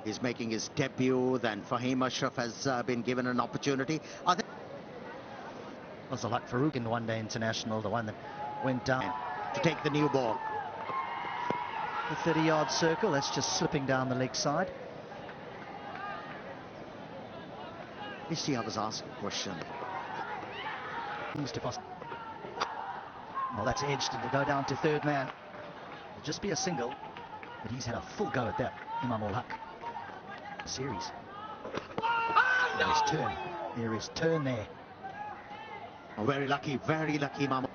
He's making his debut. Then Fahim Ashraf has been given an opportunity. I think was the luck Farouk in the one-day international, the one that went down to take the new ball. The 30-yard circle, that's just slipping down the leg side. You see, I was asked a question. Well, that's edged and to go down to third man. It'll just be a single, but he's had a full go at that, Imam ul Haq. Series. There is turn. There is turn there. Oh, very lucky, Imam.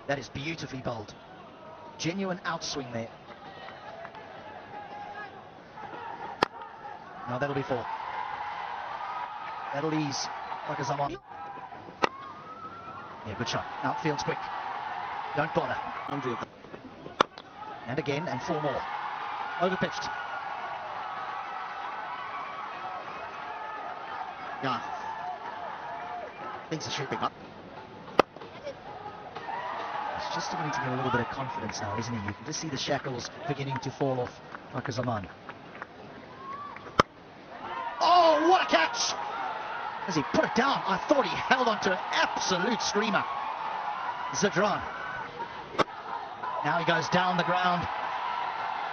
That is beautifully bowled. Genuine outswing there. Now that'll be 4. That'll ease Pakistan. Yeah, good shot. Outfield's quick. Don't bother. And again, and 4 more. Overpitched. Yeah. Things are shaping up. He's just starting to get a little bit of confidence now, isn't he? You can just see the shackles beginning to fall off Pakistan. Oh, what a catch! As he put it down, I thought he held on to an absolute screamer. Zadran. Now he goes down the ground.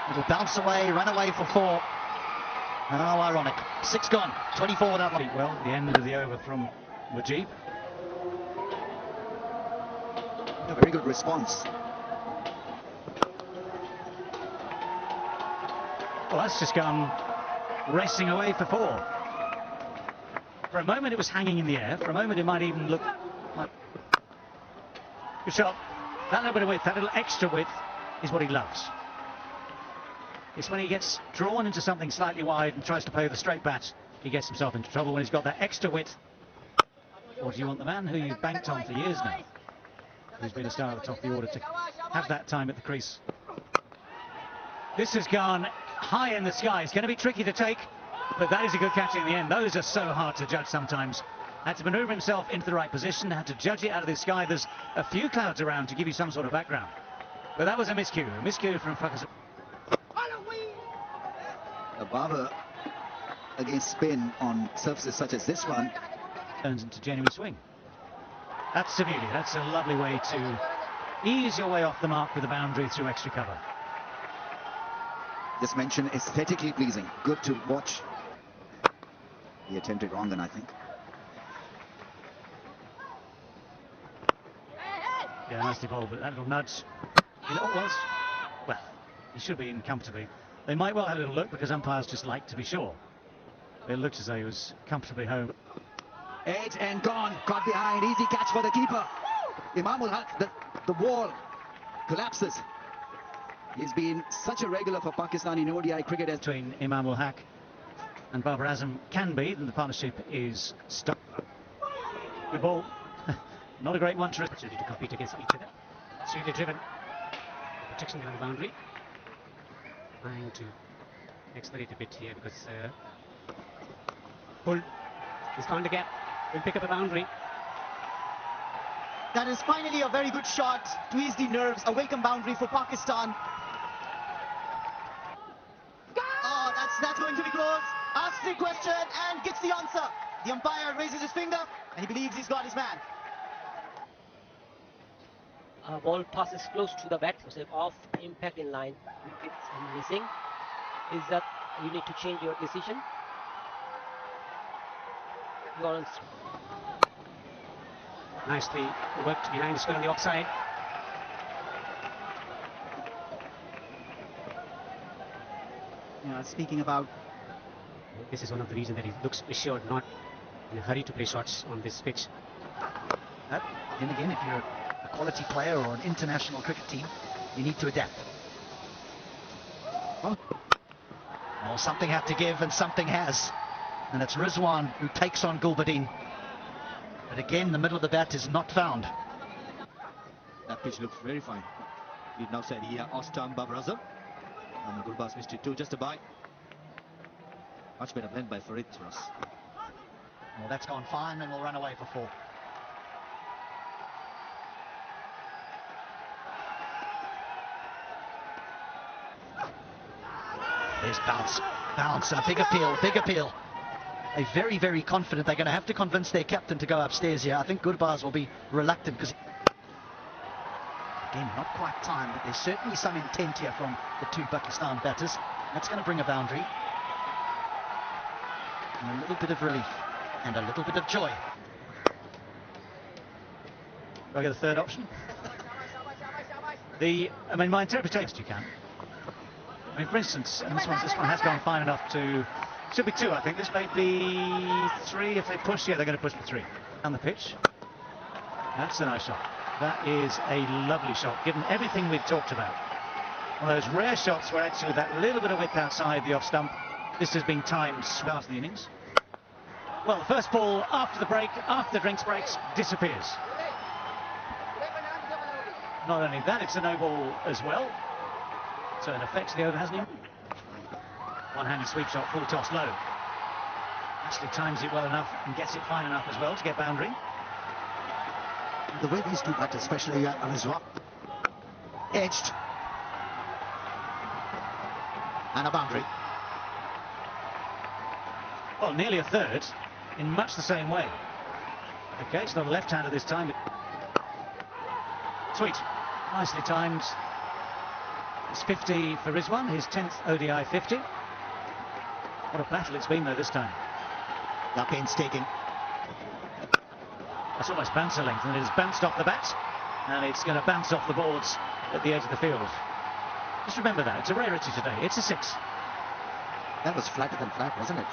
It'll bounce away, run away for 4. How ironic. 6 gone, 24 without money. Well, the end of the over from Mujib. A very good response. Well, that's just gone racing away for 4. For a moment it was hanging in the air. For a moment it might even look like... Good shot. That little bit of width, that little extra width is what he loves. It's when he gets drawn into something slightly wide and tries to play with a straight bat, he gets himself into trouble when he's got that extra width. Or do you want the man who you've banked on for years now, who's been a star at the top of the order, to have that time at the crease? This has gone high in the sky. It's going to be tricky to take, but that is a good catch in the end. Those are so hard to judge sometimes. Had to manoeuvre himself into the right position, had to judge it out of the sky. There's a few clouds around to give you some sort of background. But that was a miscue from Pakistan. A barber against spin on surfaces such as this one turns into genuine swing. That's the beauty. That's a lovely way to ease your way off the mark with a boundary through extra cover. Just mention aesthetically pleasing. Good to watch. He attempted wrong then, I think. Yeah, nicely bowled, but that little nudge, you know what it was? Well, he should be in comfortably. They might well have a little look because umpires just like to be sure. It looked as though he was comfortably home. Edge and gone, caught behind, easy catch for the keeper. Imam ul Haq, the wall collapses. He's been such a regular for Pakistan in ODI cricket. Between Imam ul Haq and Babar Azam can be, then the partnership is stuck. Good ball. Not a great one to compete against each other. Sweetly driven. Protection on the boundary. Trying to accelerate a bit here because pull is found again. Will pick up a boundary. That is finally a very good shot to ease the nerves. A welcome boundary for Pakistan. Oh, that's going to be close. Asks the question and gets the answer. The umpire raises his finger and he believes he's got his man. Ball passes close to the bat, so off impact in line. It's missing. Is that you need to change your decision? Nicely worked behind the spin on the offside. Yeah, speaking about... This is one of the reasons that he looks assured, not in a hurry to play shots on this pitch. But then again, if you're a quality player or an international cricket team, you need to adapt. Well, something had to give and something has. And it's Rizwan who takes on Gulbadin. But again, the middle of the bat is not found. That pitch looks very fine. We've now said here, Ostam Babar Azam. And Gulbaz missed it too, just a bite. Much better blend by Farid for us. Well, that's gone fine and will run away for 4. there's bounce, and a big appeal. They're very, very confident. They're going to have to convince their captain to go upstairs here. I think Gurbaz will be reluctant because, again, not quite time, but there's certainly some intent here from the two Pakistan batters. That's going to bring a boundary. And a little bit of relief and a little bit of joy. Do I get a third option? My interpretation, you can. For instance, and this one has gone fine enough to. Should be 2, I think. This may be 3 if they push. Yeah, they're going to push for 3. Down the pitch. That's a nice shot. That is a lovely shot, given everything we've talked about. One of those rare shots where actually with that little bit of width outside the off stump, this has been timed well after the innings. Well, the first ball after the break, after the drinks breaks, disappears. Not only that, it's a no ball as well. So in effect, the over hasn't even. One-handed sweep shot, full toss low. Ashley times it well enough and gets it fine enough as well to get boundary. The way these two batters, especially Rizwan, edged. And a boundary. Well, nearly a third, in much the same way. Okay, it's not a left-hander this time. Sweet. Nicely timed. It's 50 for Rizwan, his 10th ODI 50. What a battle it's been, though, this time. That painstaking. That's almost bouncer length, and it has bounced off the bat, and it's going to bounce off the boards at the edge of the field. Just remember that. It's a rarity today. It's a 6. That was flatter than flat, wasn't it?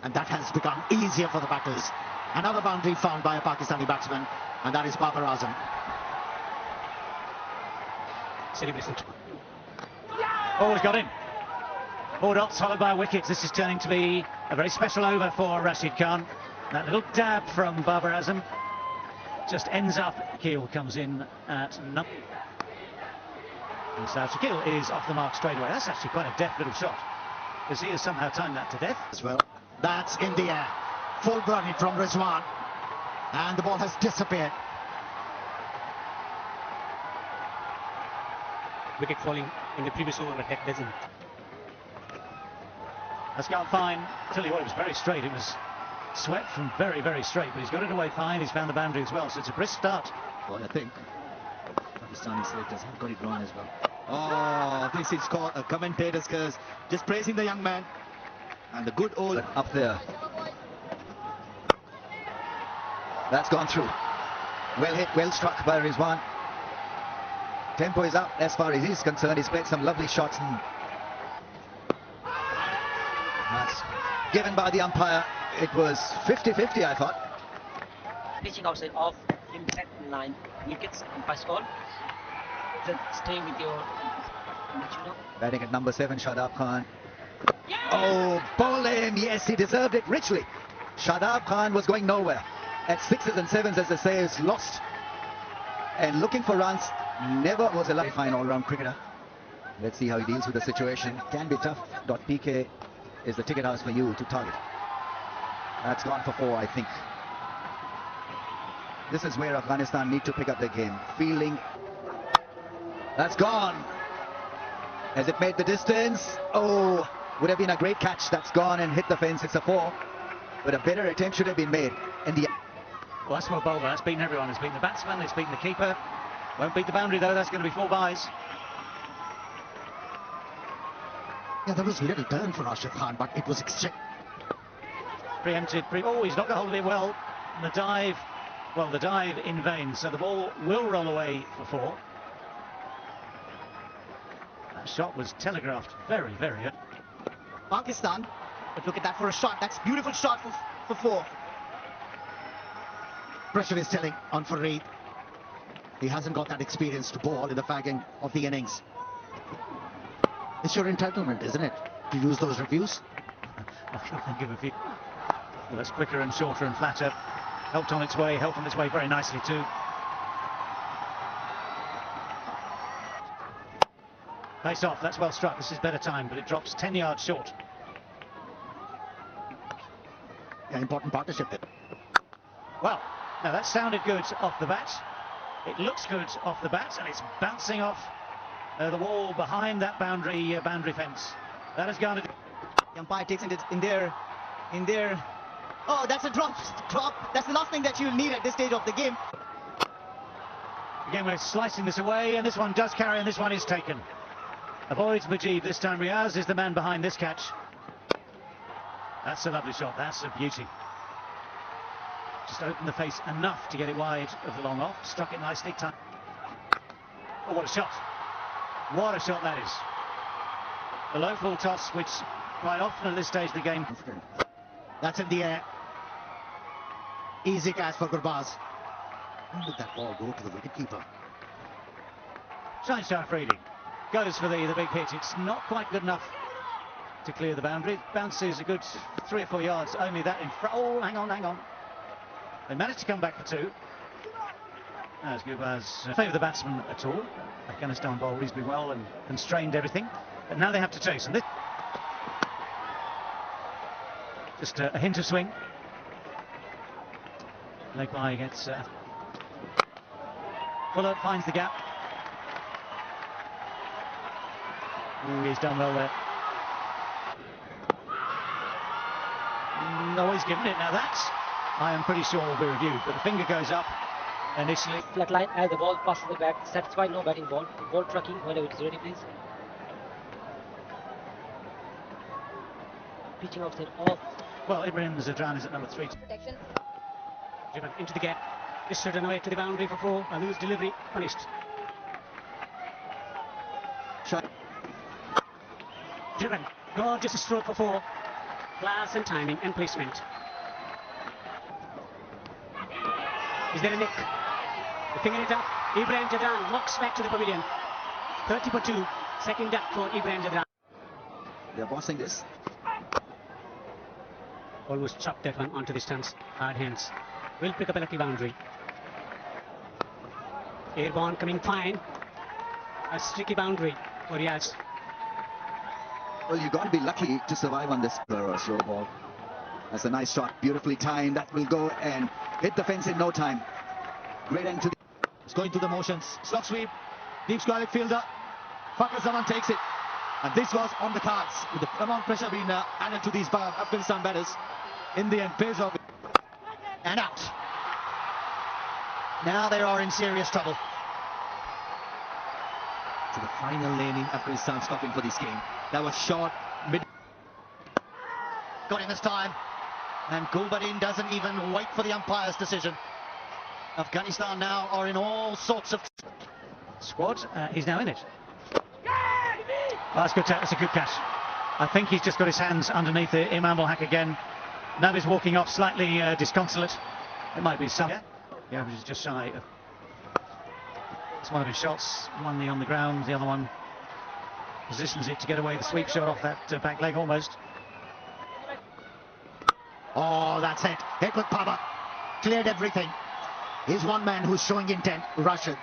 And that has become easier for the batters. Another boundary found by a Pakistani batsman, and that is Babar Azam. Oh, he's got in. 4 dots followed by wickets. This is turning to be a very special over for Rashid Khan. That little dab from Babar Azam just ends up. Keel comes in at number. And so Shakil is off the mark straight away. That's actually quite a deft little shot, because he has somehow timed that to death. As well. That's in the air. Full blooded from Rizwan. And the ball has disappeared. Wicket falling in the previous over, but that doesn't. That's gone fine. Tell you what, it was very straight. It was swept from very, very straight, but he's got it away fine. He's found the boundary as well, so it's a brisk start. Well, I think Pakistani selectors have got it wrong as well. Oh, this is called a commentator's curse. Just praising the young man. And the good old up there. That's gone through. Well hit, well struck by Rizwan. Tempo is up as far as he's concerned. He's played some lovely shots. And that's given by the umpire. It was 50-50, I thought. Pitching outside off, impact in line, wickets, umpire's call. Then staying with your. Batting at number 7, Shadab Khan. Oh, bowled him. Yes, he deserved it richly. Shadab Khan was going nowhere. At 6s and 7s, as they say, is lost. And looking for runs. Never was a fine all-round cricketer. Let's see how he deals with the situation. Can be tough. .pk is the ticket house for you to target. That's gone for 4, I think. This is where Afghanistan need to pick up their game. Fielding. That's gone. Has it made the distance? Oh, would have been a great catch. That's gone and hit the fence. It's a 4. But a better attempt should have been made. In the. Well, that's more bowler. That's beaten everyone. It's beaten the batsman. It's beaten the keeper. Won't beat the boundary, though. That's going to be 4 byes. Yeah, there was little turn for Rashid Khan, but it was Preempted. Oh, he's knocked the hold of it well. And the dive, well, the dive in vain. So the ball will roll away for 4. That shot was telegraphed very, very early. Pakistan, but look at that for a shot. That's beautiful shot for 4. Pressure is telling on Fareed. He hasn't got that experience to bowl in the fagging of the innings. It's your entitlement, isn't it, to use those reviews? I can think of a few. Well, that's quicker and shorter and flatter. Helped on its way very nicely too. Face off, that's well struck. This is better time, but it drops 10 yards short. An important partnership there. Well, now that sounded good off the bat. It looks good off the bat, and it's bouncing off the wall behind that boundary fence. That has gone. The umpire takes it in there. Oh, that's a drop. That's the last thing that you'll need at this stage of the game. Again, we're slicing this away, and this one does carry, and this one is taken. Avoids Mujib this time. Riaz is the man behind this catch. That's a lovely shot. That's a beauty. Just opened the face enough to get it wide of the long off. Struck it nicely. Oh, what a shot. What a shot that is. The low full toss, which quite often at this stage of the game. That's in the air. Easy catch for Gurbaz. When did that ball go to the wicketkeeper? Shaheen Afridi goes for the big hit. It's not quite good enough to clear the boundary. It bounces a good 3 or 4 yards. Only that in front. Oh, hang on. They managed to come back for 2. As Gurbaz favour the batsman at all. Afghanistan bowled reasonably well and constrained everything. But now they have to chase. And this just a hint of swing. Leg by gets Fuller finds the gap. Ooh, he's done well there. No, he's given it. Now that, I am pretty sure, will be reviewed. But the finger goes up initially. Flat line as the ball passes the bat. Satisfied, no batting ball. Ball trucking whenever it is ready, please. Pitching outside off. Well, Ibrahim Zadran is at number 3. Protection. Driven into the gap. Distributed away to the boundary for 4. A loose delivery. Punished. Shot. Driven. Gorgeous stroke for 4. Class and timing and placement. Is there a nick? They finger it up. Ibrahim Jadran walks back to the pavilion. 30 for 2. Second duck for Ibrahim Jadran. They're bossing this. Almost chopped that one onto the stumps. Hard hands. Will pick up a lucky boundary. Airborne coming fine. A streaky boundary for Riaz. Well, you've got to be lucky to survive on this slow ball. That's a nice shot, beautifully timed. That will go and hit the fence in no time. Great end to the... It's going through the motions. Slot sweep. Deep square fielder. Fakhar Zaman takes it. And this was on the cards. With the amount of pressure being added to these Afghanistan batters. In the end, pays off. And out. Now they are in serious trouble. To the final lane in Afghanistan stopping for this game. That was short mid. Got him this time. And Gulbadin doesn't even wait for the umpire's decision. Afghanistan now are in all sorts of... Squad, he's now in it. That's good. That's a good catch. I think he's just got his hands underneath the Imam ul Haq again. Now he's walking off slightly disconsolate. It might be some. The average is just shy of. It's one of his shots. One knee on the ground, the other one positions it to get away the sweep shot off that back leg almost. Oh, that's it. Hit with power. Cleared everything. Here's one man who's showing intent. Rashid.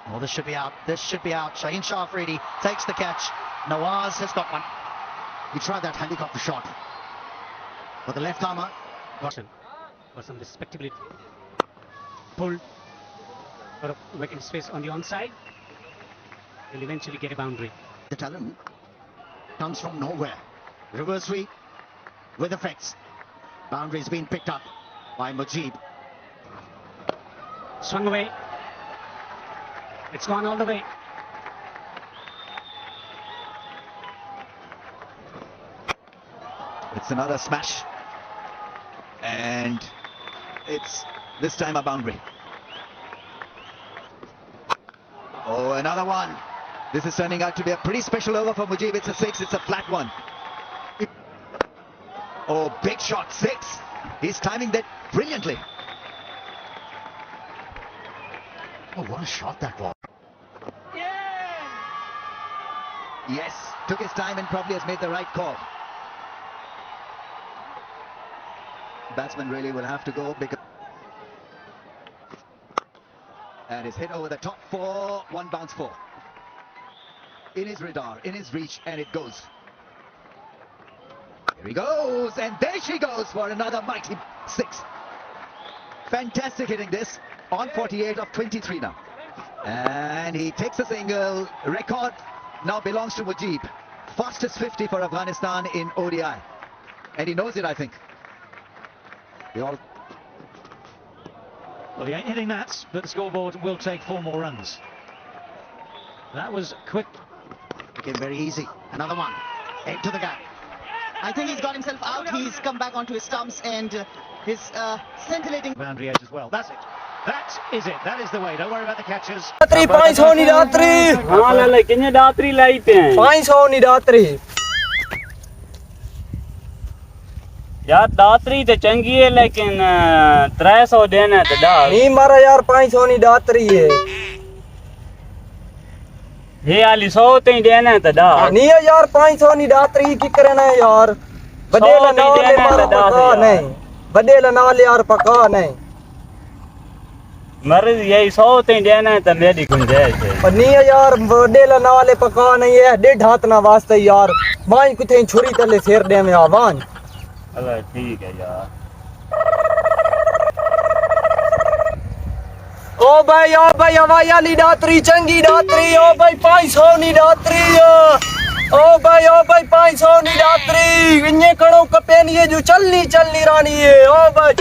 Oh, this should be out. Shaheen Afridi takes the catch. Nawaz has got one. He tried that helicopter shot. But the left armour. Watson for some respectability. Pulled for a vacant space on the onside. He'll eventually get a boundary. The talent comes from nowhere. Reverse sweep with effects. Boundaries being picked up by Mujib. Swung away. It's gone all the way. It's another smash. And it's this time a boundary. Oh, another one. This is turning out to be a pretty special over for Mujib. It's a 6, it's a flat one. Oh, big shot, 6. He's timing that brilliantly. Oh, what a shot that was. Yes, took his time and probably has made the right call. Batsman really will have to go because... And is hit over the top 4, 1 bounce 4. In his radar, in his reach, and it goes. Here he goes, and there she goes for another mighty 6. Fantastic hitting this, on 48 of 23 now. And he takes a single, record now belongs to Mujib. Fastest 50 for Afghanistan in ODI. And he knows it, I think. Well, he ain't hitting that, but the scoreboard will take 4 more runs. That was quick. Became very easy. Another one. Into the gap. I think he's got himself out. He's come back onto his stumps and his scintillating Boundary edge as well. That's it. That is it. That is the way. Don't worry about the catches. दात्री 500 नहीं दात्री हाँ लाला कितने दात्री लाइते हैं 500 नहीं दात्री यार दात्री तो चंगी है लेकिन 300 देना है तो डाल नहीं मारा यार 500 नहीं दात्री है ये आली 100 तो ही देना है तो डाल नहीं है यार 500 नहीं दात्री की करना है यार बदेला ना ले मारा पका नहीं बदेला ना ले यार पका नहीं मर्द यही 100 तो ही देना है तो मेरी गुंजाइश है पर नहीं है यार बदेला ना ले पका नहीं है डेढ़ हाथ ना वास्ते यार बाई कुछ छुरी तले शेर दे में आवान अल्लाह ठीक है यार ओ भाई हवाई वाली दात्री चंगी दात्री ओ भाई 500 नहीं दात्री ओ भाई 500 नहीं दात्री इन्ने कड़ो कपेन ये जो चलनी रानी है ओ भाई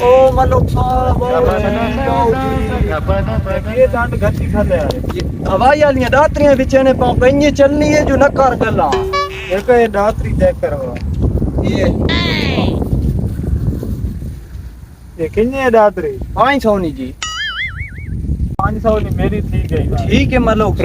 ओ मलक साहब ये दांत गति खाते यार हवाई वाली दात्रियां बिचने पाओ इन्ने चलनी है जो नकार गला देखो ये दात्री देख करो ये किन्ने दात्री 500 नहीं जी 500 नहीं मेरी ठीक है ठीक है मलक